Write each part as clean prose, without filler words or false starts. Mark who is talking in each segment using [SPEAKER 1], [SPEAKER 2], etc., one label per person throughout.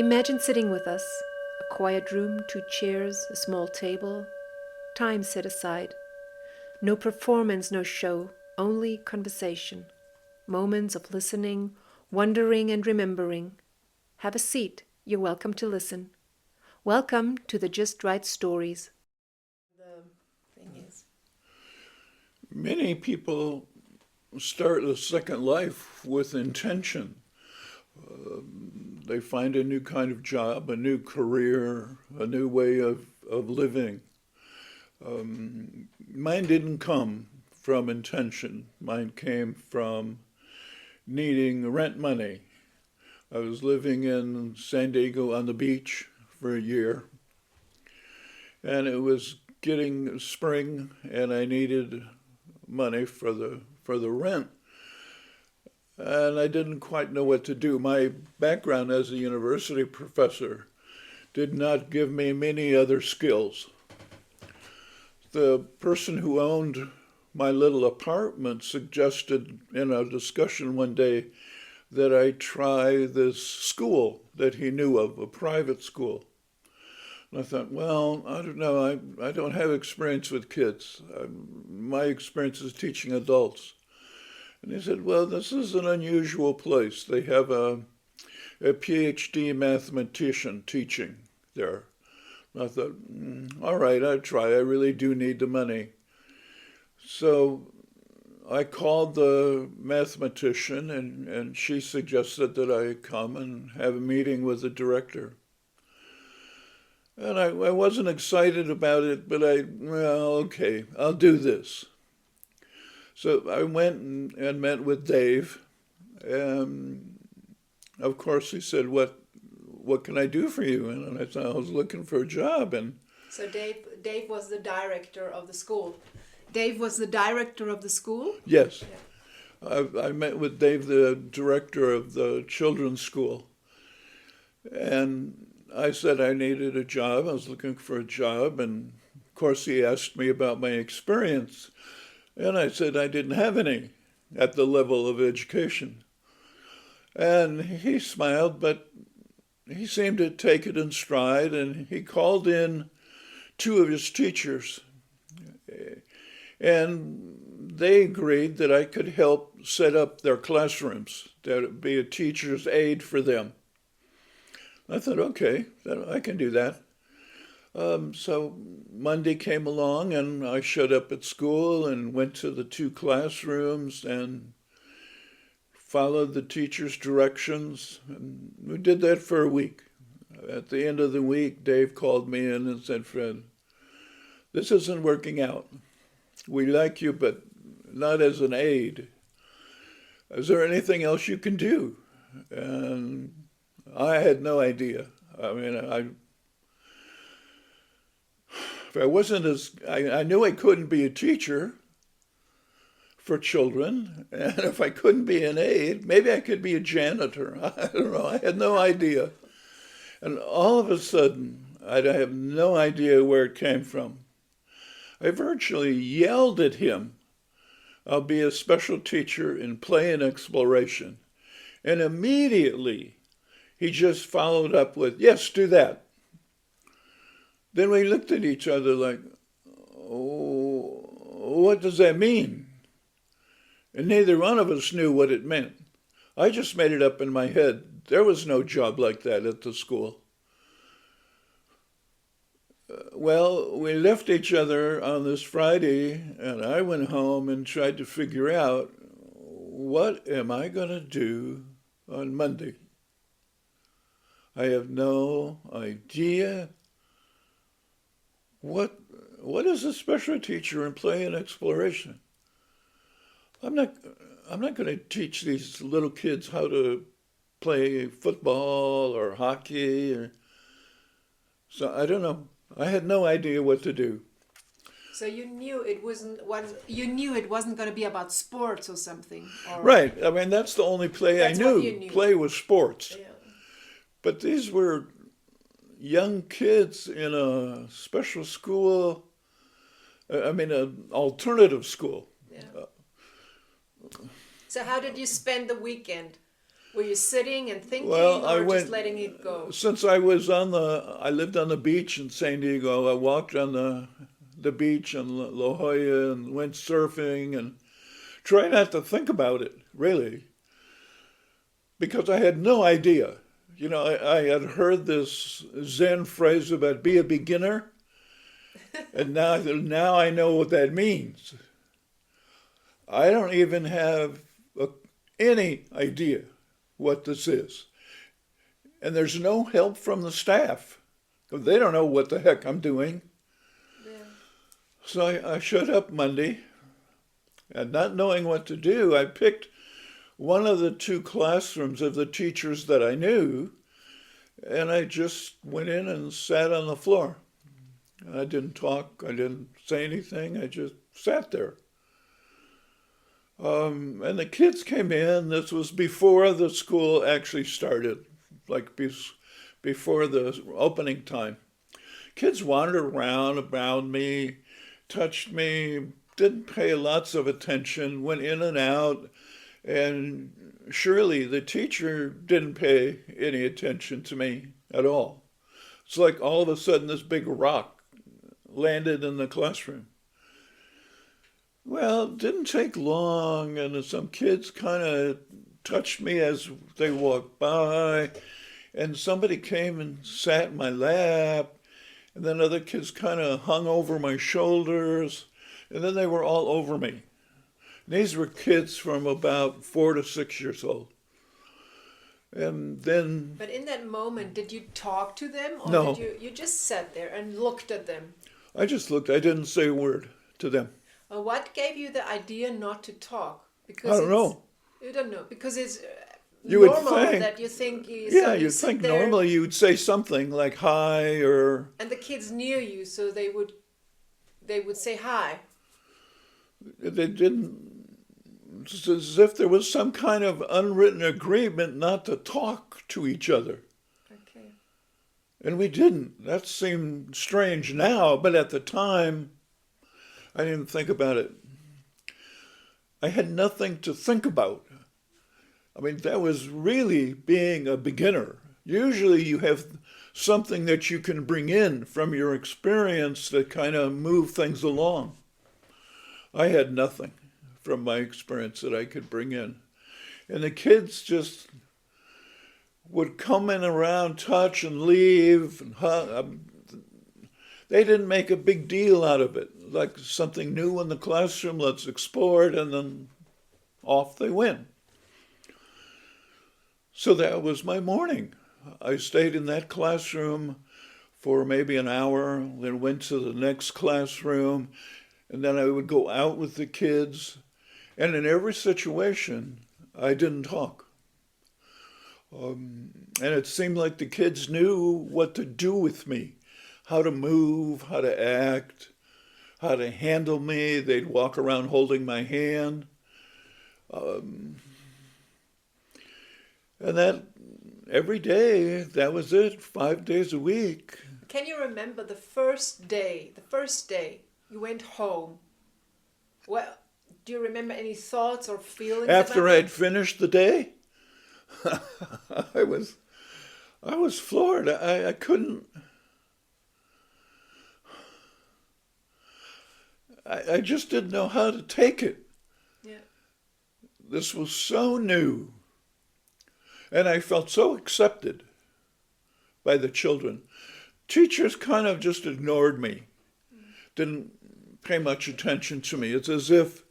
[SPEAKER 1] Imagine sitting with us, a quiet room, two chairs, a small table, time set aside. No performance, no show, only conversation. Moments of listening, wondering, and remembering. Have a seat. You're welcome to listen. Welcome to the Just Right Stories. The thing is.
[SPEAKER 2] Many people start a second life with intention. They find a new kind of job, a new career, a new way of living. Mine didn't come from intention. Mine came from needing rent money. I was living in San Diego on the beach for a year, and it was getting spring, and I needed money for the rent. And I didn't quite know what to do. My background as a university professor did not give me many other skills. The person who owned my little apartment suggested in a discussion one day that I try this school that he knew of, a private school. And I thought, well, I don't know, I don't have experience with kids. My experience is teaching adults. And he said, well, this is an unusual place. They have a PhD mathematician teaching there. And I thought, all right, I'll try. I really do need the money. So I called the mathematician, and she suggested that I come and have a meeting with the director. And I wasn't excited about it, but well, okay, I'll do this. So I went and met with Dave, and of course he said, what can I do for you? And I said, I was looking for a job. And
[SPEAKER 1] So Dave was the director of the school. Dave was the director of the school?
[SPEAKER 2] yes,
[SPEAKER 1] Yeah.
[SPEAKER 2] I met with Dave, the director of the children's school. And I said I needed a job. I was looking for a job. And of course he asked me about my experience. And I said I didn't have any at the level of education. And he smiled, but he seemed to take it in stride, and he called in two of his teachers. And they agreed that I could help set up their classrooms, that it would be a teacher's aide for them. I thought, okay, I can do that. So Monday came along, and I showed up at school and went to the two classrooms and followed the teacher's directions. And we did that for a week. At the end of the week, Dave called me in and said, Fred, this isn't working out. We like you, but not as an aide. Is there anything else you can do? And I had no idea. I mean, if I wasn't I knew I couldn't be a teacher for children, and if I couldn't be an aide, maybe I could be a janitor. I don't know. I had no idea. And all of a sudden, I have no idea where it came from. I virtually yelled at him, I'll be a special teacher in play and exploration. And immediately, he just followed up with, yes, do that. Then we looked at each other like, oh, what does that mean? And neither one of us knew what it meant. I just made it up in my head. There was no job like that at the school. Well, we left each other on this Friday, and I went home and tried to figure out, what am I going to do on Monday? I have no idea. What is a special teacher in play and exploration? I'm not going to teach these little kids how to play football or hockey. So I don't know. I had no idea what to do.
[SPEAKER 1] So you knew it wasn't going to be about sports or something. Or
[SPEAKER 2] Right. I mean, that's the only play
[SPEAKER 1] That's
[SPEAKER 2] I
[SPEAKER 1] what
[SPEAKER 2] knew.
[SPEAKER 1] you knew.
[SPEAKER 2] Play was sports.
[SPEAKER 1] Yeah.
[SPEAKER 2] But these were young kids in a special school. I mean, an alternative school.
[SPEAKER 1] Yeah. So how did you spend the weekend? Were you sitting and
[SPEAKER 2] Well,
[SPEAKER 1] thinking
[SPEAKER 2] I
[SPEAKER 1] or just
[SPEAKER 2] went,
[SPEAKER 1] letting it go?
[SPEAKER 2] since I lived on the beach in San Diego. I walked on the beach in La Jolla and went surfing and tried not to think about it, really, because I had no idea. I had heard this Zen phrase about be a beginner, and now I know what that means. I don't even have any idea what this is. And there's no help from the staff. They don't know what the heck I'm doing.
[SPEAKER 1] Yeah.
[SPEAKER 2] So I showed up Monday, and not knowing what to do, I picked one of the two classrooms of the teachers that I knew, and I just went in and sat on the floor. I didn't talk, I didn't say anything, I just sat there. And the kids came in. This was before the school actually started, like before the opening time. Kids wandered around me, touched me, didn't pay lots of attention, went in and out, and surely the teacher didn't pay any attention to me at all. It's like all of a sudden this big rock landed in the classroom. Well, it didn't take long, and some kids kind of touched me as they walked by, and somebody came and sat in my lap, and then other kids kind of hung over my shoulders, and then they were all over me. And these were kids from about 4 to 6 years old. And then,
[SPEAKER 1] But in that moment, did you talk to them or
[SPEAKER 2] no,
[SPEAKER 1] did you just sat there and looked at them?
[SPEAKER 2] I just looked. I didn't say a word to them.
[SPEAKER 1] What gave you the idea not to talk?
[SPEAKER 2] I
[SPEAKER 1] Because
[SPEAKER 2] don't know.
[SPEAKER 1] you don't know, because it's
[SPEAKER 2] You would
[SPEAKER 1] normal
[SPEAKER 2] think,
[SPEAKER 1] that you think
[SPEAKER 2] yeah,
[SPEAKER 1] you
[SPEAKER 2] you'd
[SPEAKER 1] sit
[SPEAKER 2] think
[SPEAKER 1] there
[SPEAKER 2] normally you would say something like hi or
[SPEAKER 1] and the kids near you, so they would say hi.
[SPEAKER 2] they didn't. It's as if there was some kind of unwritten agreement not to talk to each other.
[SPEAKER 1] Okay.
[SPEAKER 2] And we didn't. That seemed strange now, but at the time, I didn't think about it. I had nothing to think about. I mean, that was really being a beginner. Usually you have something that you can bring in from your experience that kind of move things along. I had nothing from my experience that I could bring in. And the kids just would come in around, touch and leave. And they didn't make a big deal out of it. Like something new in the classroom, let's explore it, and then off they went. So that was my morning. I stayed in that classroom for maybe an hour, then went to the next classroom, and then I would go out with the kids. And in every situation, I didn't talk. And it seemed like the kids knew what to do with me, how to move, how to act, how to handle me. They'd walk around holding my hand. And that every day, that was it, 5 days a week.
[SPEAKER 1] Can you remember the first day you went home? Well, do you remember any thoughts or feelings
[SPEAKER 2] After
[SPEAKER 1] about
[SPEAKER 2] I'd finished the day, I was floored. I couldn't. I just didn't know how to take it.
[SPEAKER 1] Yeah.
[SPEAKER 2] This was so new. And I felt so accepted by the children. Teachers kind of just ignored me, didn't pay much attention to me. It's as if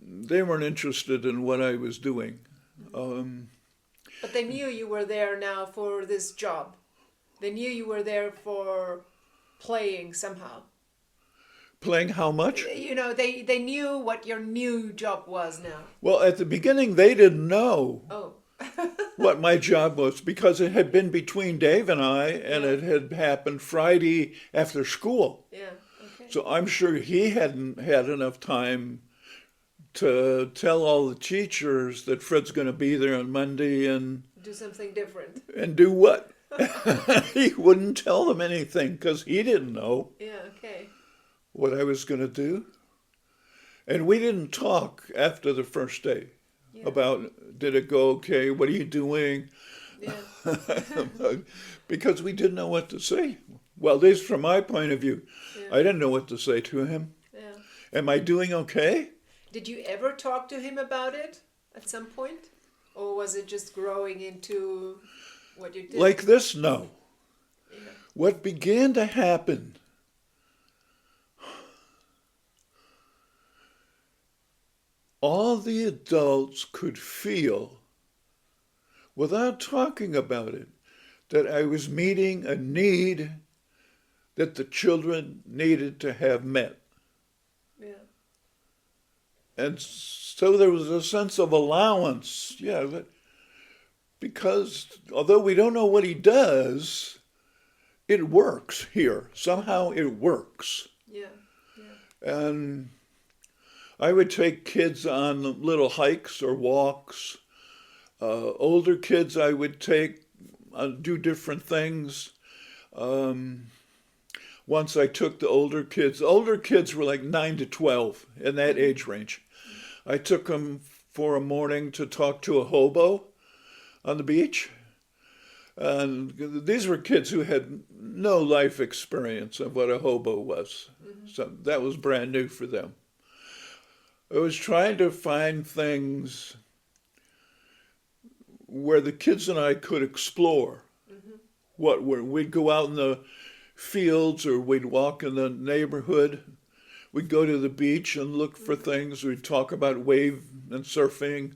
[SPEAKER 2] they weren't interested in what I was doing.
[SPEAKER 1] But they knew you were there now for this job. They knew you were there for playing somehow.
[SPEAKER 2] Playing how much?
[SPEAKER 1] You know, they knew what your new job was now.
[SPEAKER 2] Well, at the beginning, they didn't know
[SPEAKER 1] Oh.
[SPEAKER 2] what my job was because it had been between Dave and I, and
[SPEAKER 1] Yeah.
[SPEAKER 2] it had happened Friday after school.
[SPEAKER 1] Yeah, okay.
[SPEAKER 2] So I'm sure he hadn't had enough time to tell all the teachers that Fred's going to be there on Monday and
[SPEAKER 1] Do something different.
[SPEAKER 2] do what? He wouldn't tell them anything because he didn't know
[SPEAKER 1] Yeah, okay.
[SPEAKER 2] what I was going to do. And we didn't talk after the first day.
[SPEAKER 1] Yeah.
[SPEAKER 2] about, did it go okay? What are you doing?
[SPEAKER 1] Yeah.
[SPEAKER 2] Because we didn't know what to say. Well, at least from my point of view,
[SPEAKER 1] Yeah.
[SPEAKER 2] I didn't know what to say to him.
[SPEAKER 1] Yeah.
[SPEAKER 2] Am I doing okay?
[SPEAKER 1] Did you ever talk to him about it at some point? Or was it just growing into what you did?
[SPEAKER 2] Like this? No.
[SPEAKER 1] Yeah.
[SPEAKER 2] What began to happen, all the adults could feel, without talking about it, that I was meeting a need that the children needed to have met.
[SPEAKER 1] Yeah.
[SPEAKER 2] And so there was a sense of allowance, because although we don't know what he does, it works here. Somehow it works.
[SPEAKER 1] Yeah. Yeah.
[SPEAKER 2] And I would take kids on little hikes or walks. Older kids I would take do different things. Once I took the older kids. Older kids were like 9 to 12 in that age range. I took them for a morning to talk to a hobo on the beach. And these were kids who had no life experience of what a hobo was. So that was brand new for them. I was trying to find things where the kids and I could explore. We'd go out in the fields or we'd walk in the neighborhood. We'd go to the beach and look for things. We'd talk about wave and surfing.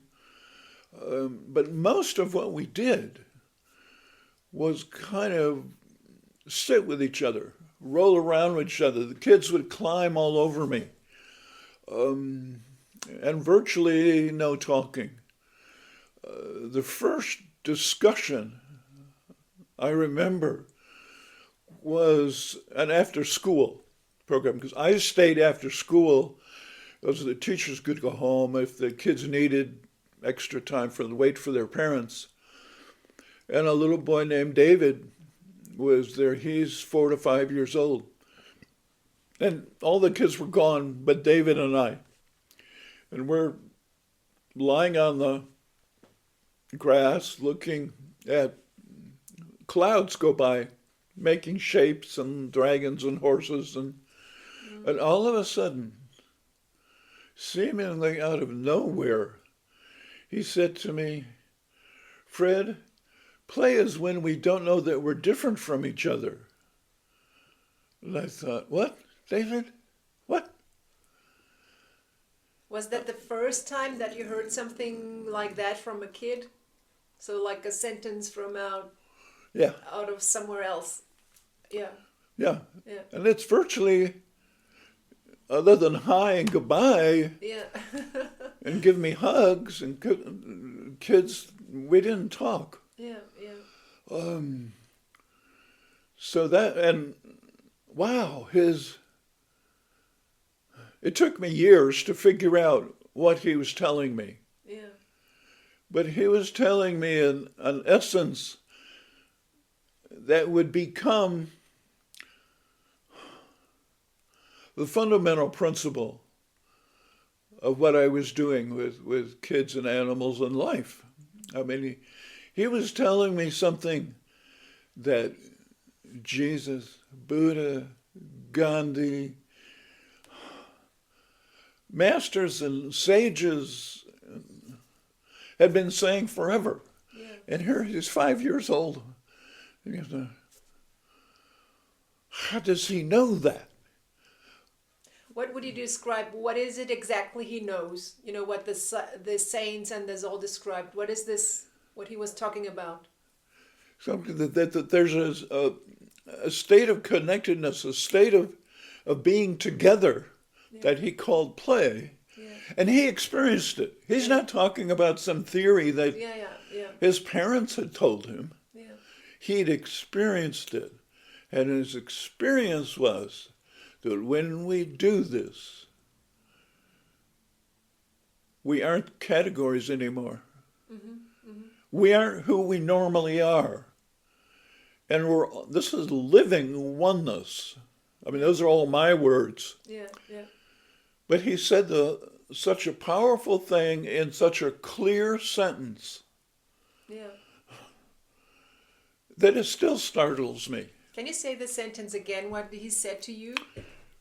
[SPEAKER 2] But most of what we did was kind of sit with each other, roll around with each other. The kids would climb all over me. And virtually no talking. The first discussion I remember was an after-school program, because I stayed after school so the teachers could go home if the kids needed extra time wait for their parents. And a little boy named David was there. He's 4 to 5 years old. And all the kids were gone but David and I. And we're lying on the grass looking at clouds go by, making shapes and dragons and horses. And all of a sudden, seemingly out of nowhere, he said to me, "Fred, play is when we don't know that we're different from each other." And I thought, "What, David? What?"
[SPEAKER 1] Was that the first time that you heard something like that from a kid? So like a sentence from out of somewhere else. Yeah.
[SPEAKER 2] Yeah.
[SPEAKER 1] Yeah.
[SPEAKER 2] And it's virtually, other than hi and goodbye,
[SPEAKER 1] Yeah.
[SPEAKER 2] and give me hugs, and kids, we didn't talk.
[SPEAKER 1] Yeah. Yeah.
[SPEAKER 2] So that, and wow, it took me years to figure out what he was telling me.
[SPEAKER 1] Yeah.
[SPEAKER 2] But he was telling me an essence that would become the fundamental principle of what I was doing with kids and animals and life. I mean, he was telling me something that Jesus, Buddha, Gandhi, masters and sages had been saying forever.
[SPEAKER 1] Yeah.
[SPEAKER 2] And here he's 5 years old. And how does he know that?
[SPEAKER 1] What would you describe? What is it exactly he knows? You know, what the saints and this all described. What is this, what he was talking about?
[SPEAKER 2] Something that there's a state of connectedness, a state of being together that he called play. Yeah. And he experienced it. He's not talking about some theory that his parents had told him. Yeah. He'd experienced it. And his experience was that when we do this, we aren't categories anymore. Mm-hmm. Mm-hmm. We aren't who we normally are. And this is living oneness. I mean, those are all my words.
[SPEAKER 1] Yeah, yeah.
[SPEAKER 2] But he said the such a powerful thing in such a clear sentence
[SPEAKER 1] Yeah.
[SPEAKER 2] that it still startles me.
[SPEAKER 1] Can you say the sentence again, what he said to you?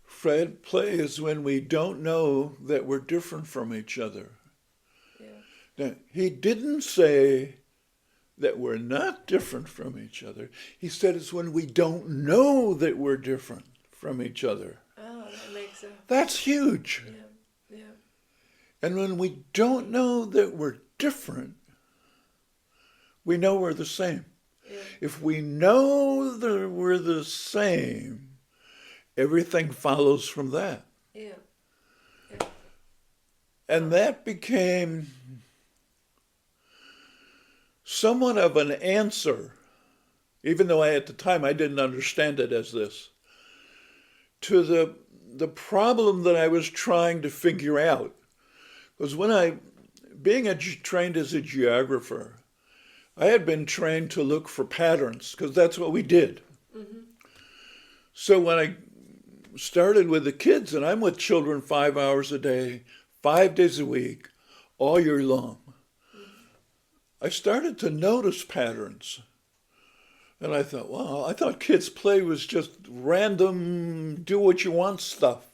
[SPEAKER 2] Fred, play is when we don't know that we're different from each other.
[SPEAKER 1] Yeah.
[SPEAKER 2] Now, he didn't say that we're not different from each other. He said it's when we don't know that we're different from each other.
[SPEAKER 1] Oh, that makes sense.
[SPEAKER 2] That's huge.
[SPEAKER 1] Yeah. Yeah.
[SPEAKER 2] And when we don't know that we're different, we know we're the same.
[SPEAKER 1] Yeah.
[SPEAKER 2] If we know that we're the same, everything follows from that.
[SPEAKER 1] Yeah. Yeah.
[SPEAKER 2] And that became somewhat of an answer, even though at the time I didn't understand it as this, to the problem that I was trying to figure out. Because trained as a geographer, I had been trained to look for patterns, because that's what we did.
[SPEAKER 1] Mm-hmm.
[SPEAKER 2] So when I started with the kids, and I'm with children 5 hours a day, 5 days a week, all year long, I started to notice patterns. And I thought, wow, I thought kids' play was just random, do what you want stuff.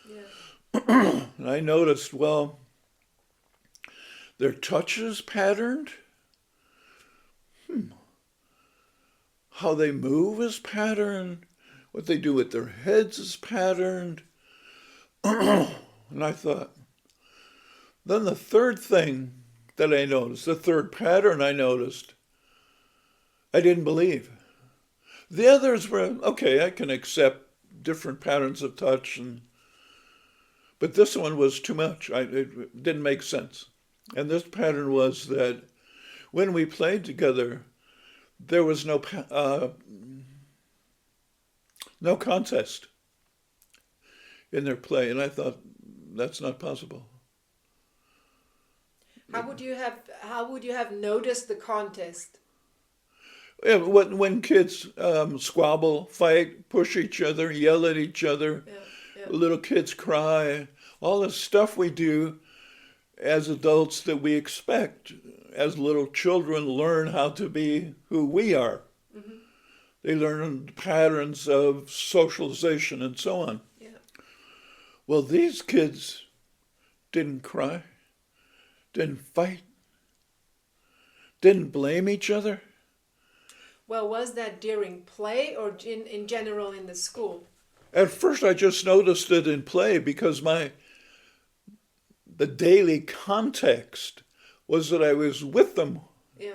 [SPEAKER 1] Yeah.
[SPEAKER 2] And I noticed, well, their touch is patterned. How they move is patterned. What they do with their heads is patterned. And I thought, then the third thing that I noticed, the third pattern I noticed, I didn't believe. The others were, okay, I can accept different patterns of touch, but this one was too much. It didn't make sense. And this pattern was that when we played together, there was no contest in their play. And I thought, that's not possible.
[SPEAKER 1] How would you have noticed the contest?
[SPEAKER 2] Yeah, when kids squabble, fight, push each other, yell at each other, little kids cry, all the stuff we do as adults that we expect as little children learn how to be who we are. Mm-hmm. They learn patterns of socialization and so on.
[SPEAKER 1] Yeah.
[SPEAKER 2] Well, these kids didn't cry, didn't fight, didn't blame each other.
[SPEAKER 1] Well, was that during play or in general in the school?
[SPEAKER 2] At first I just noticed it in play because the daily context was that I was with them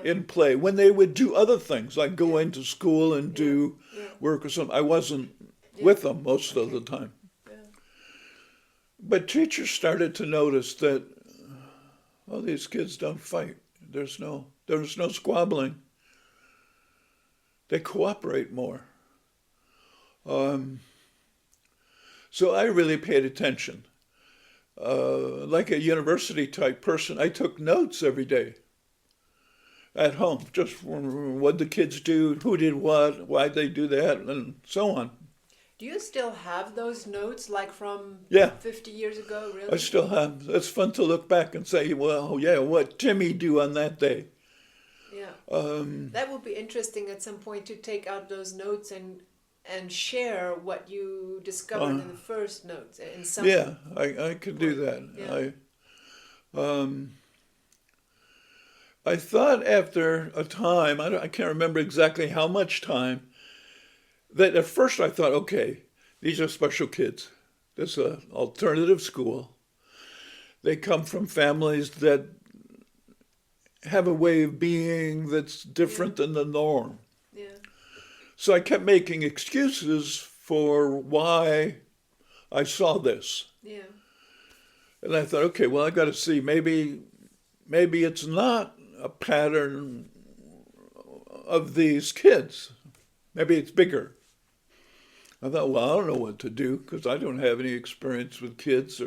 [SPEAKER 2] in play. When they would do other things, like go into school and do work or something, I wasn't with them most of the time.
[SPEAKER 1] Yeah.
[SPEAKER 2] But teachers started to notice that, well, these kids don't fight. There's no squabbling. They cooperate more. So I really paid attention. Like a university type person, I took notes every day at home. Just what the kids do, who did what, why they do that, and so on.
[SPEAKER 1] Do you still have those notes like from 50 years ago, really?
[SPEAKER 2] I still have. It's fun to look back and say, well, yeah, what Timmy do on that day?
[SPEAKER 1] Yeah. That would be interesting at some point to take out those notes and share what you discovered in the first notes.
[SPEAKER 2] Yeah, I could do that.
[SPEAKER 1] Yeah.
[SPEAKER 2] I thought after a time, I can't remember exactly how much time, that at first I thought, okay, these are special kids. This is an alternative school. They come from families that have a way of being that's different than the norm.
[SPEAKER 1] Yeah.
[SPEAKER 2] So I kept making excuses for why I saw this.
[SPEAKER 1] Yeah.
[SPEAKER 2] And I thought, okay, well, I got to see, maybe it's not a pattern of these kids. Maybe it's bigger. I thought, well, I don't know what to do because I don't have any experience with kids.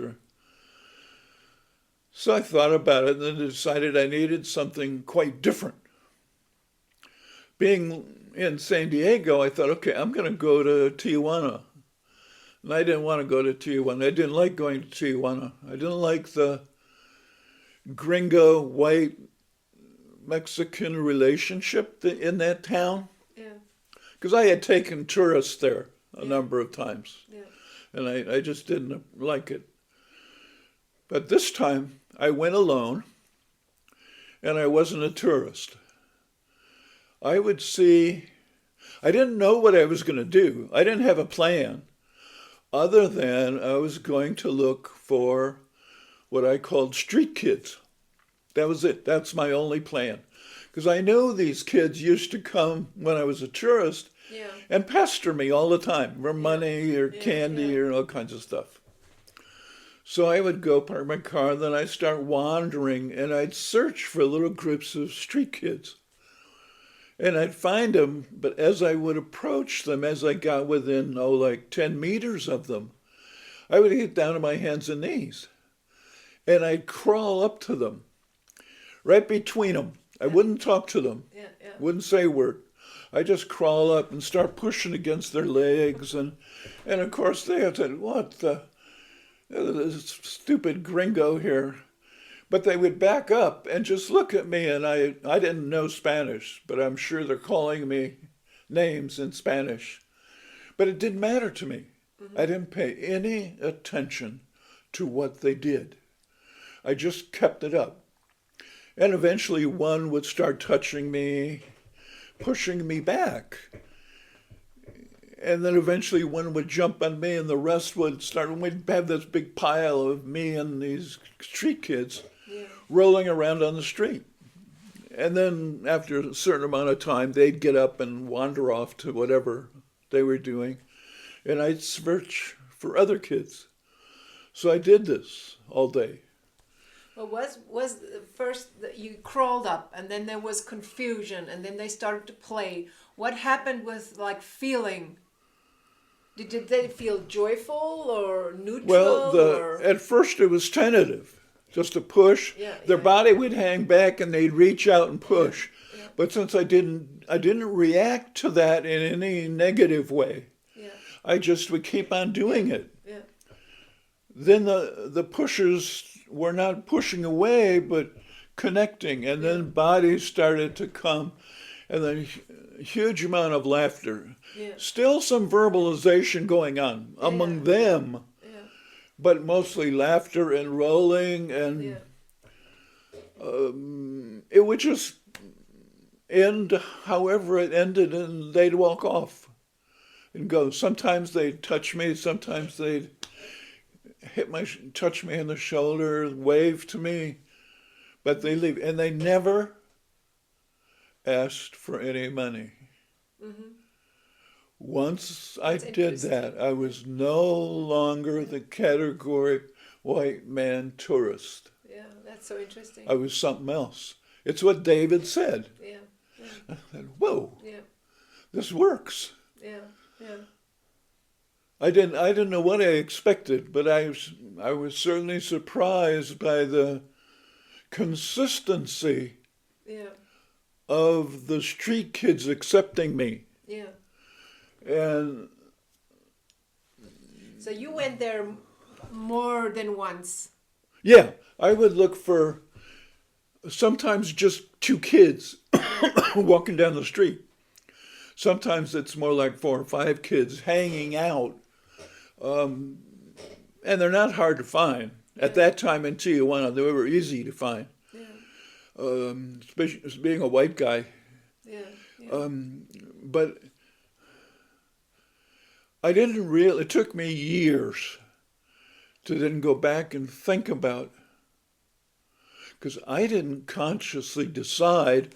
[SPEAKER 2] So I thought about it and then decided I needed something quite different. Being in San Diego, I thought, okay, I'm going to go to Tijuana. And I didn't want to go to Tijuana. I didn't like going to Tijuana. I didn't like the gringo white Mexican relationship in that town.
[SPEAKER 1] Yeah.
[SPEAKER 2] Because I had taken tourists there a
[SPEAKER 1] Yeah.
[SPEAKER 2] number of times,
[SPEAKER 1] Yeah.
[SPEAKER 2] and I just didn't like it. But this time I went alone, and I wasn't a tourist. I would see, I didn't know what I was going to do. I didn't have a plan other than I was going to look for what I called street kids. That was it. That's my only plan. Because I knew these kids used to come when I was a tourist
[SPEAKER 1] Yeah.
[SPEAKER 2] and pester me all the time for money or
[SPEAKER 1] Yeah.
[SPEAKER 2] candy
[SPEAKER 1] Yeah.
[SPEAKER 2] or all kinds of stuff. So I would go park my car, then I'd start wandering and I'd search for little groups of street kids. And I'd find them, but as I would approach them, as I got within, like 10 meters of them, I would get down on my hands and knees. And I'd crawl up to them, right between them. I wouldn't talk to them,
[SPEAKER 1] Yeah. Yeah.
[SPEAKER 2] wouldn't say a word. I just crawl up and start pushing against their legs. And of course they had said, what the this stupid gringo here. But they would back up and just look at me, and I didn't know Spanish, but I'm sure they're calling me names in Spanish. But it didn't matter to me. I didn't pay any attention to what they did. I just kept it up. And eventually one would start touching me, pushing me back. And then eventually one would jump on me and the rest would start, and we'd have this big pile of me and these street kids rolling around on the street. And then after a certain amount of time, they'd get up and wander off to whatever they were doing. And I'd search for other kids. So I did this all day.
[SPEAKER 1] Well, was first that you crawled up, and then there was confusion, and then they started to play. What happened with like feeling? Did they feel joyful or neutral?
[SPEAKER 2] Well, at first it was tentative, just a push.
[SPEAKER 1] Yeah,
[SPEAKER 2] Their
[SPEAKER 1] yeah.
[SPEAKER 2] body would hang back and they'd reach out and push.
[SPEAKER 1] Yeah.
[SPEAKER 2] But since I didn't react to that in any negative way,
[SPEAKER 1] Yeah.
[SPEAKER 2] I just would keep on doing it.
[SPEAKER 1] Yeah.
[SPEAKER 2] Then the pushers were not pushing away, but connecting, and then bodies started to come, and then a huge amount of laughter.
[SPEAKER 1] Yeah.
[SPEAKER 2] Still some verbalization going on among them,
[SPEAKER 1] Yeah.
[SPEAKER 2] but mostly laughter and rolling, and
[SPEAKER 1] Yeah.
[SPEAKER 2] it would just end however it ended, and they'd walk off and go. Sometimes they'd touch me, sometimes they'd touch me on the shoulder, wave to me, but they leave, and they never asked for any money.
[SPEAKER 1] Mm-hmm.
[SPEAKER 2] Once I
[SPEAKER 1] That's
[SPEAKER 2] did
[SPEAKER 1] interesting.
[SPEAKER 2] that, I was no longer the category white man tourist.
[SPEAKER 1] Yeah, that's so interesting.
[SPEAKER 2] I was something else. It's what David said.
[SPEAKER 1] Yeah. Yeah.
[SPEAKER 2] I said, whoa,
[SPEAKER 1] Yeah.
[SPEAKER 2] this works.
[SPEAKER 1] Yeah. Yeah.
[SPEAKER 2] I didn't know what I expected, but I was certainly surprised by the consistency
[SPEAKER 1] Yeah.
[SPEAKER 2] of the street kids accepting me.
[SPEAKER 1] Yeah.
[SPEAKER 2] And
[SPEAKER 1] So you went there more than once.
[SPEAKER 2] yeah, I would look for sometimes just two kids walking down the street. Sometimes it's more like 4 or 5 kids hanging out. And they're not hard to find. At that time in Tijuana, they were easy to find.
[SPEAKER 1] Yeah.
[SPEAKER 2] Especially being a white guy.
[SPEAKER 1] Yeah. Yeah.
[SPEAKER 2] But I didn't really, it took me years to then go back and think about, because I didn't consciously decide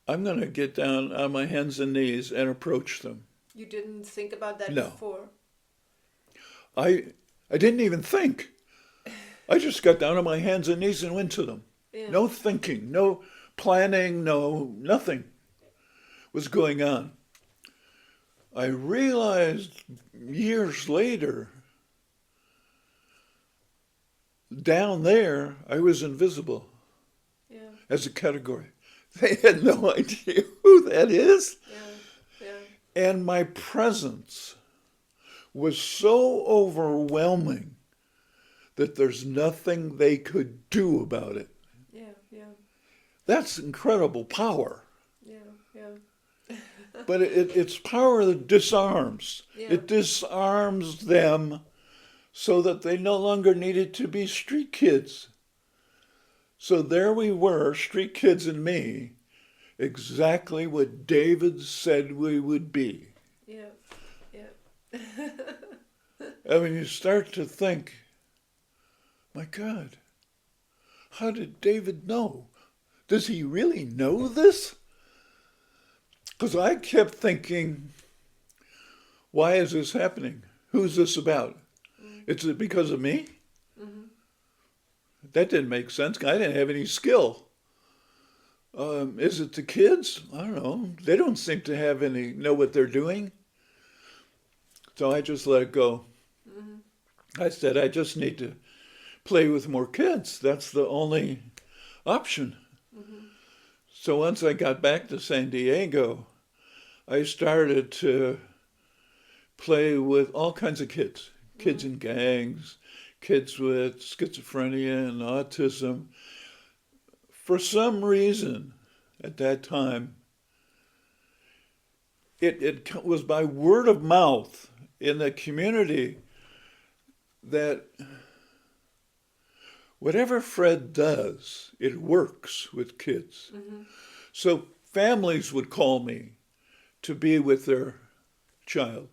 [SPEAKER 2] I'm going to get down on my hands and knees and approach them.
[SPEAKER 1] You didn't think about that
[SPEAKER 2] No.
[SPEAKER 1] before?
[SPEAKER 2] I didn't even think. I just got down on my hands and knees and went to them.
[SPEAKER 1] Yeah.
[SPEAKER 2] No thinking, no planning, nothing was going on. I realized years later, down there, I was invisible
[SPEAKER 1] Yeah.
[SPEAKER 2] as a category. They had no idea who that is.
[SPEAKER 1] Yeah. Yeah.
[SPEAKER 2] And my presence was so overwhelming that there's nothing they could do about it.
[SPEAKER 1] Yeah, yeah,
[SPEAKER 2] That's incredible power.
[SPEAKER 1] yeah, yeah.
[SPEAKER 2] But it's power that disarms.
[SPEAKER 1] Yeah.
[SPEAKER 2] It disarms them so that they no longer needed to be street kids. So there we were, street kids and me, exactly what David said we would be.
[SPEAKER 1] Yeah, yeah.
[SPEAKER 2] I mean, you start to think, my God, how did David know? Does he really know this? Because I kept thinking, why is this happening? Who's this about? Is it because of me?
[SPEAKER 1] Mm-hmm.
[SPEAKER 2] That didn't make sense. I didn't have any skill. Is it the kids? I don't know. They don't seem to have know what they're doing. So I just let it go.
[SPEAKER 1] Mm-hmm.
[SPEAKER 2] I said, I just need to play with more kids. That's the only option.
[SPEAKER 1] Mm-hmm.
[SPEAKER 2] So once I got back to San Diego, I started to play with all kinds of kids. Kids in gangs, kids with schizophrenia and autism. For some reason, at that time, it was by word of mouth in the community that whatever Fred does, it works with kids.
[SPEAKER 1] Mm-hmm.
[SPEAKER 2] So families would call me to be with their child.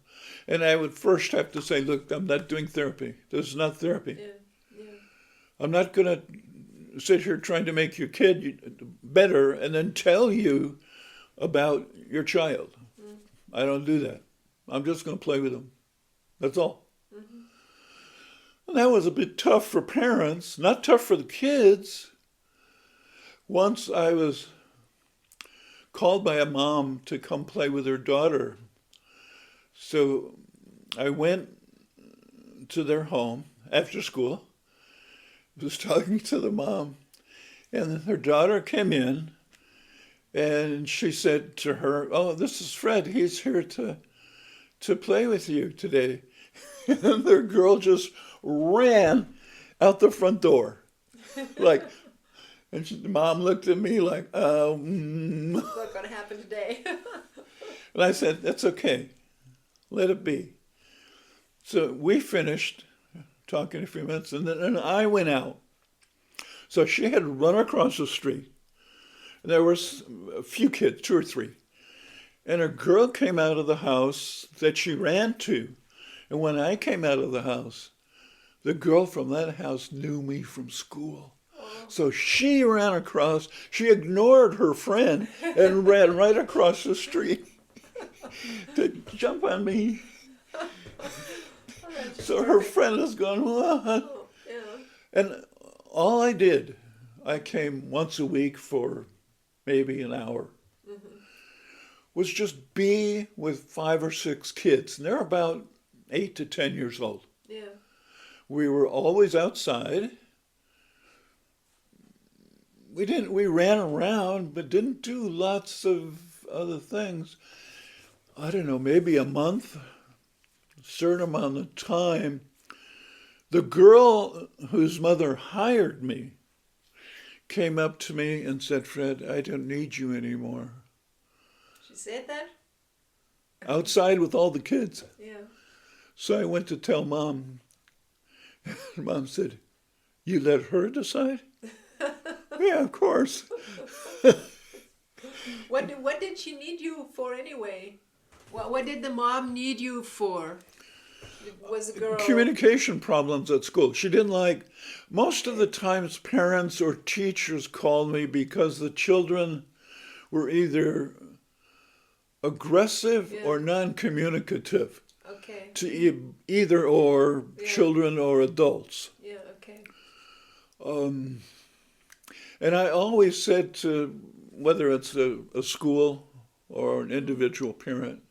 [SPEAKER 2] And I would first have to say, look, I'm not doing therapy. This is not therapy.
[SPEAKER 1] Yeah, yeah.
[SPEAKER 2] I'm not going to sit here trying to make your kid better and then tell you about your child.
[SPEAKER 1] Mm-hmm.
[SPEAKER 2] I don't do that. I'm just going to play with them. That's all.
[SPEAKER 1] Mm-hmm.
[SPEAKER 2] And that was a bit tough for parents, not tough for the kids. Once I was called by a mom to come play with her daughter. So I went to their home after school, was talking to the mom, and her daughter came in, and she said to her, oh, this is Fred. He's here to play with you today. And the girl just ran out the front door. And mom looked at me like,
[SPEAKER 1] What's not going to happen today?
[SPEAKER 2] And I said, that's okay. Let it be. So we finished talking a few minutes, and then I went out. So she had run across the street. And there was a few kids, 2 or 3. And a girl came out of the house that she ran to. And when I came out of the house, the girl from that house knew me from school. So she ran across, she ignored her friend and ran right across the street to jump on me. So her friend is going, what?
[SPEAKER 1] Oh, yeah.
[SPEAKER 2] And all I did, I came once a week for maybe an hour, was just be with 5 or 6 kids. And they're about 8 to 10 years old.
[SPEAKER 1] Yeah.
[SPEAKER 2] We were always outside. We ran around, but didn't do lots of other things. I don't know, maybe a month, a certain amount of time. The girl whose mother hired me came up to me and said, Fred, I don't need you anymore.
[SPEAKER 1] She said that?
[SPEAKER 2] Outside with all the kids.
[SPEAKER 1] Yeah.
[SPEAKER 2] So I went to tell Mom. Mom said, you let her decide? Yeah, of course.
[SPEAKER 1] What did she need you for anyway? What did the mom need you for? Was a girl...
[SPEAKER 2] Communication problems at school. She didn't like... Most of the times parents or teachers called me because the children were either aggressive or non-communicative.
[SPEAKER 1] Okay.
[SPEAKER 2] To either or children or adults.
[SPEAKER 1] Yeah, okay.
[SPEAKER 2] And I always said to, whether it's a school or an individual parent,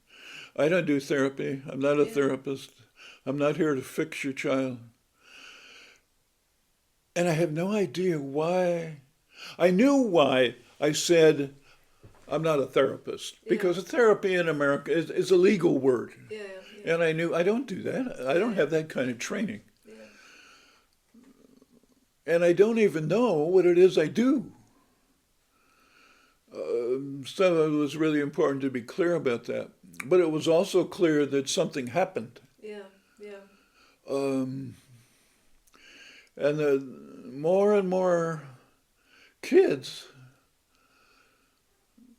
[SPEAKER 2] I don't do therapy. I'm not a therapist. I'm not here to fix your child. And I have no idea why. I knew why I said I'm not a therapist. Because therapy in America is a legal word.
[SPEAKER 1] Yeah.
[SPEAKER 2] And I knew I don't do that. I don't have that kind of training.
[SPEAKER 1] Yeah.
[SPEAKER 2] and I don't even know what it is I do. So it was really important to be clear about that. But it was also clear that something happened.
[SPEAKER 1] Yeah, yeah.
[SPEAKER 2] Um, and more and more kids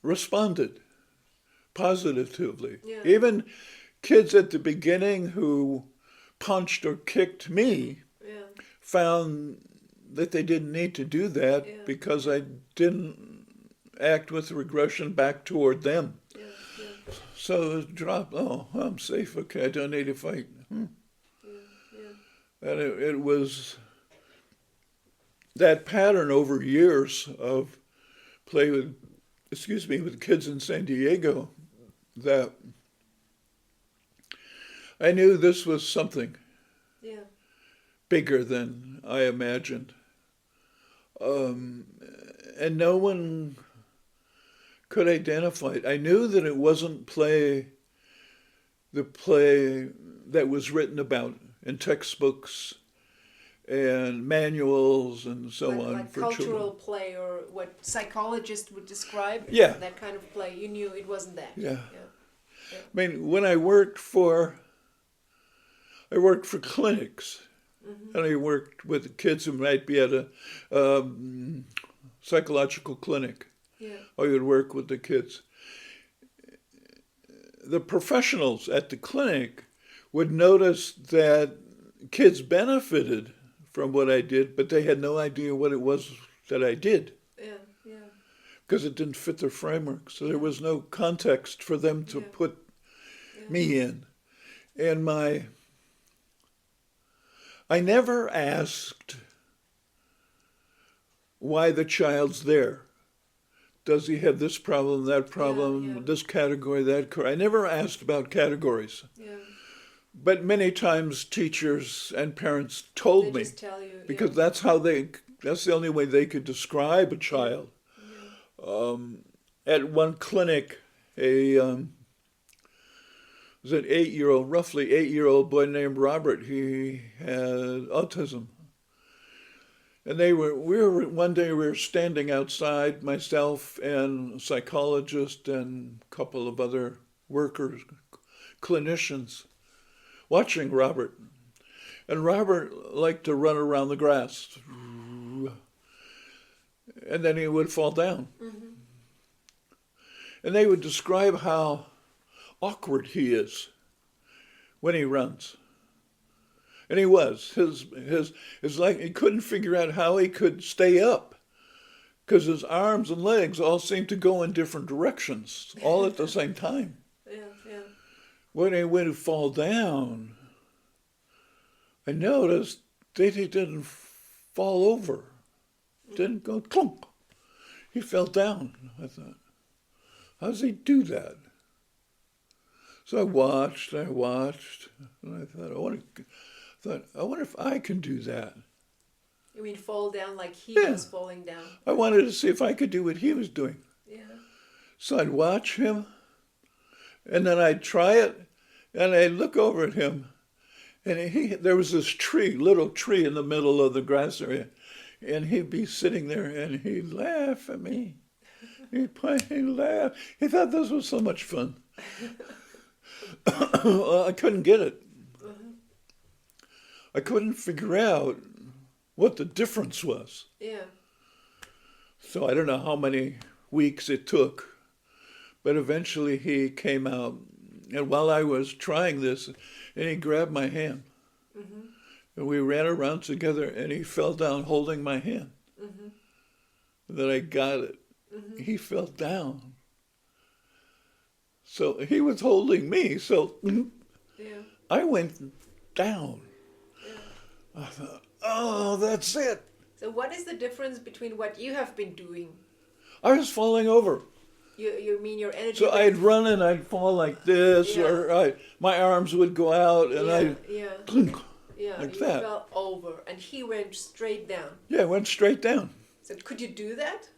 [SPEAKER 2] responded positively.
[SPEAKER 1] Yeah.
[SPEAKER 2] Even kids at the beginning who punched or kicked me
[SPEAKER 1] Yeah.
[SPEAKER 2] found that they didn't need to do that
[SPEAKER 1] Yeah.
[SPEAKER 2] because I didn't act with regression back toward them.
[SPEAKER 1] Yeah. Yeah.
[SPEAKER 2] So it dropped. Oh, I'm safe. Okay, I don't need to fight.
[SPEAKER 1] Yeah. Yeah.
[SPEAKER 2] And it was that pattern over years of play with, with kids in San Diego that I knew this was something
[SPEAKER 1] Yeah.
[SPEAKER 2] bigger than I imagined. And no one could identify it. I knew that it wasn't the play that was written about in textbooks and manuals and so on
[SPEAKER 1] Like
[SPEAKER 2] for
[SPEAKER 1] cultural
[SPEAKER 2] children.
[SPEAKER 1] play, or what psychologists would describe.
[SPEAKER 2] Yeah.
[SPEAKER 1] That kind of play. You knew it wasn't that.
[SPEAKER 2] Yeah.
[SPEAKER 1] Yeah.
[SPEAKER 2] I mean, when I worked for clinics, and I worked with kids who might be at a psychological clinic.
[SPEAKER 1] Yeah.
[SPEAKER 2] I would work with the kids. The professionals at the clinic would notice that kids benefited from what I did, but they had no idea what it was that I did.
[SPEAKER 1] Yeah. Yeah.
[SPEAKER 2] Because it didn't fit their framework. So there was no context for them to put me in. And I never asked why the child's there. Does he have this problem, that problem, this category, that category? I never asked about categories.
[SPEAKER 1] Yeah.
[SPEAKER 2] But many times teachers and parents told me,
[SPEAKER 1] Just tell you,
[SPEAKER 2] because that's the only way they could describe a child.
[SPEAKER 1] Yeah.
[SPEAKER 2] At one clinic, was an roughly 8-year-old boy named Robert. He had autism. And one day we were standing outside, myself and a psychologist and a couple of other workers, clinicians, watching Robert. And Robert liked to run around the grass. And then he would fall down.
[SPEAKER 1] Mm-hmm.
[SPEAKER 2] And they would describe how awkward he is when he runs. And he was. His like he couldn't figure out how he could stay up because his arms and legs all seemed to go in different directions all at the same time.
[SPEAKER 1] Yeah, yeah.
[SPEAKER 2] When he went to fall down, I noticed that he didn't fall over. Didn't go clunk. He fell down. I thought, how does he do that? So I watched, and I thought, I wonder if I can do that.
[SPEAKER 1] You mean fall down like he was falling down?
[SPEAKER 2] I wanted to see if I could do what he was doing.
[SPEAKER 1] Yeah.
[SPEAKER 2] So I'd watch him, and then I'd try it, and I'd look over at him, and there was this little tree in the middle of the grass area, and he'd be sitting there, and he'd laugh at me. He'd laugh. He thought this was so much fun. I couldn't get it. I couldn't figure out what the difference was.
[SPEAKER 1] Yeah.
[SPEAKER 2] So I don't know how many weeks it took, but eventually he came out, and while I was trying this, and he grabbed my hand, and we ran around together, and he fell down holding my hand. Then I got it. He fell down. So he was holding me, so I went down. I thought, oh, that's it.
[SPEAKER 1] So what is the difference between what you have been doing?
[SPEAKER 2] I was falling over.
[SPEAKER 1] You mean your energy?
[SPEAKER 2] So I'd run and I'd fall like this,
[SPEAKER 1] Yeah.
[SPEAKER 2] or my arms would go out, and
[SPEAKER 1] Yeah,
[SPEAKER 2] like
[SPEAKER 1] you
[SPEAKER 2] that.
[SPEAKER 1] fell over, and he went straight down.
[SPEAKER 2] Yeah, it went straight down.
[SPEAKER 1] So could you do that?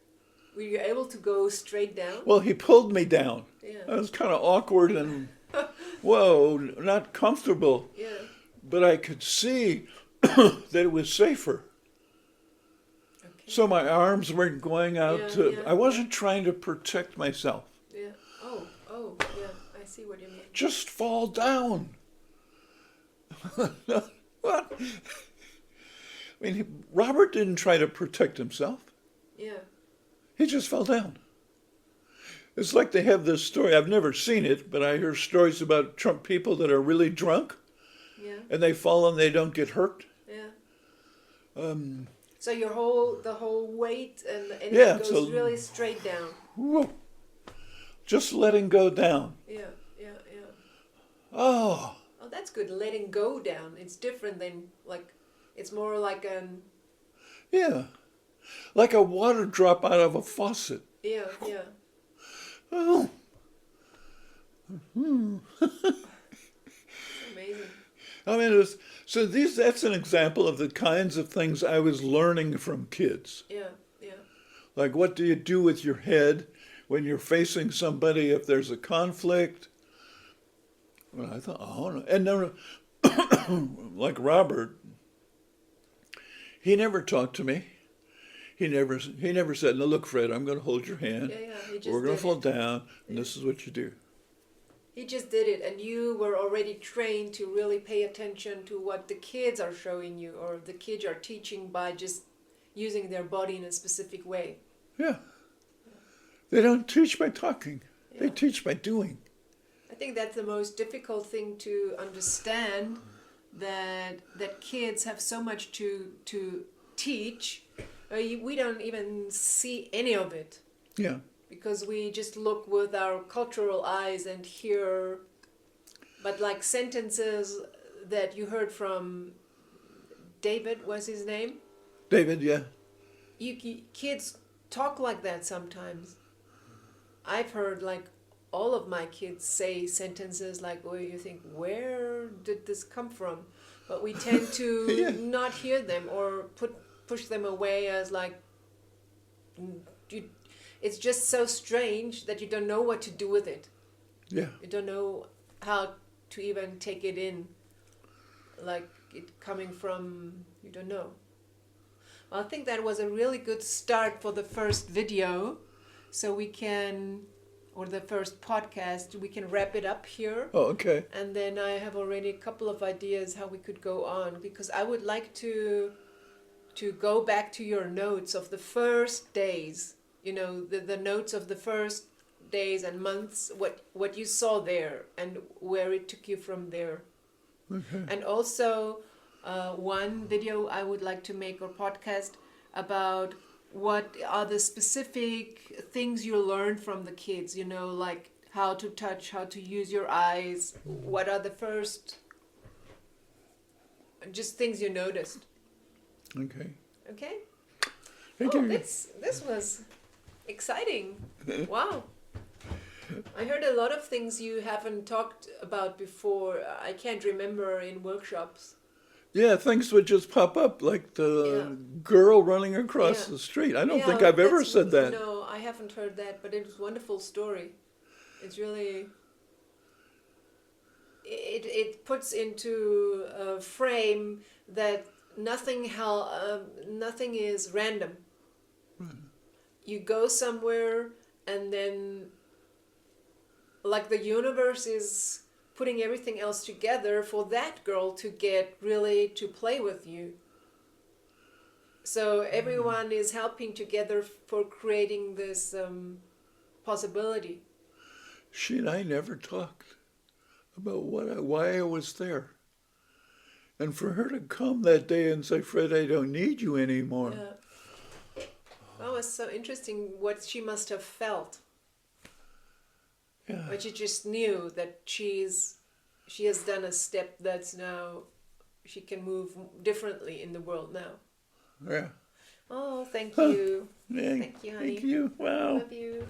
[SPEAKER 1] Were you able to go straight down?
[SPEAKER 2] Well, he pulled me down.
[SPEAKER 1] Yeah.
[SPEAKER 2] I was kind of awkward and, whoa, not comfortable.
[SPEAKER 1] Yeah.
[SPEAKER 2] But I could see that it was safer. So my arms weren't going out to,
[SPEAKER 1] yeah,
[SPEAKER 2] I wasn't trying to protect myself.
[SPEAKER 1] yeah. Oh, yeah. I see what you mean.
[SPEAKER 2] Just fall down. What? I mean, Robert didn't try to protect himself.
[SPEAKER 1] Yeah,
[SPEAKER 2] He just fell down. It's like they have this story. I've never seen it, but I hear stories about Trump people that are really drunk
[SPEAKER 1] yeah,
[SPEAKER 2] and they fall and they don't get hurt.
[SPEAKER 1] yeah.
[SPEAKER 2] Um,
[SPEAKER 1] So the whole weight and
[SPEAKER 2] Yeah,
[SPEAKER 1] it goes
[SPEAKER 2] so-
[SPEAKER 1] really straight down.
[SPEAKER 2] whoa, just letting go down.
[SPEAKER 1] Yeah, yeah, yeah.
[SPEAKER 2] Oh,
[SPEAKER 1] Oh, that's good. Letting go down. It's different than like, it's more like an,
[SPEAKER 2] yeah. Like a water drop out of a faucet.
[SPEAKER 1] yeah, yeah.
[SPEAKER 2] Oh,
[SPEAKER 1] Amazing.
[SPEAKER 2] I mean, that's an example of the kinds of things I was learning from kids.
[SPEAKER 1] Yeah, yeah,
[SPEAKER 2] Like, what do you do with your head when you're facing somebody if there's a conflict? Well, I thought, oh, no. And then, like Robert, he never talked to me. He never said, "No, look, Fred, I'm going to hold your hand.
[SPEAKER 1] yeah, yeah. He just
[SPEAKER 2] We're going
[SPEAKER 1] did
[SPEAKER 2] to fall
[SPEAKER 1] it.
[SPEAKER 2] down, and this is what you do."
[SPEAKER 1] He just did it, and you were already trained to really pay attention to what the kids are showing you, or the kids are teaching by just using their body in a specific way.
[SPEAKER 2] Yeah. They don't teach by talking. They
[SPEAKER 1] Yeah.
[SPEAKER 2] teach by doing.
[SPEAKER 1] I think that's the most difficult thing to understand, that kids have so much to teach. We don't even see any of it
[SPEAKER 2] Yeah.
[SPEAKER 1] because we just look with our cultural eyes and hear, but like sentences that you heard from David was his name.
[SPEAKER 2] David, yeah.
[SPEAKER 1] Kids talk like that sometimes. I've heard like all of my kids say sentences like, "Oh, you think, where did this come from?" But we tend to
[SPEAKER 2] Yeah.
[SPEAKER 1] not hear them or push them away as like, it's just so strange that you don't know what to do with it.
[SPEAKER 2] Yeah.
[SPEAKER 1] You don't know how to even take it in, like it coming from, you don't know. Well, I think that was a really good start for the first video, so we can, or the first podcast, we can wrap it up here.
[SPEAKER 2] Oh, okay.
[SPEAKER 1] And then I have already a couple of ideas how we could go on, because I would like to go back to your notes of the first days, you know, the notes of the first days and months, what you saw there and where it took you from there.
[SPEAKER 2] Okay.
[SPEAKER 1] And also one video I would like to make, or podcast, about what are the specific things you learned from the kids, you know, like how to touch, how to use your eyes, what are the first just things you noticed.
[SPEAKER 2] Okay.
[SPEAKER 1] Okay?
[SPEAKER 2] Thank
[SPEAKER 1] Oh,
[SPEAKER 2] you.
[SPEAKER 1] this was exciting. Wow. I heard a lot of things you haven't talked about before. I can't remember in workshops.
[SPEAKER 2] Yeah, things would just pop up, like the
[SPEAKER 1] Yeah.
[SPEAKER 2] girl running across
[SPEAKER 1] Yeah.
[SPEAKER 2] the street. I don't
[SPEAKER 1] Yeah,
[SPEAKER 2] think I've ever
[SPEAKER 1] that's-
[SPEAKER 2] said that.
[SPEAKER 1] No, I haven't heard that, but it was a wonderful story. It's really... It puts into a frame that nothing is random. You go somewhere and then, like, the universe is putting everything else together for that girl to get really to play with you. So everyone is helping together for creating this possibility.
[SPEAKER 2] She and I never talked about why I was there. And for her to come that day and say, "Fred, I don't need you anymore."
[SPEAKER 1] Yeah. That was so interesting what she must have felt.
[SPEAKER 2] Yeah.
[SPEAKER 1] But she just knew that she has done a step that's now, she can move differently in the world now.
[SPEAKER 2] Yeah.
[SPEAKER 1] Oh, thank you.
[SPEAKER 2] Yeah.
[SPEAKER 1] Thank you, honey.
[SPEAKER 2] Thank you. Wow.
[SPEAKER 1] Love you.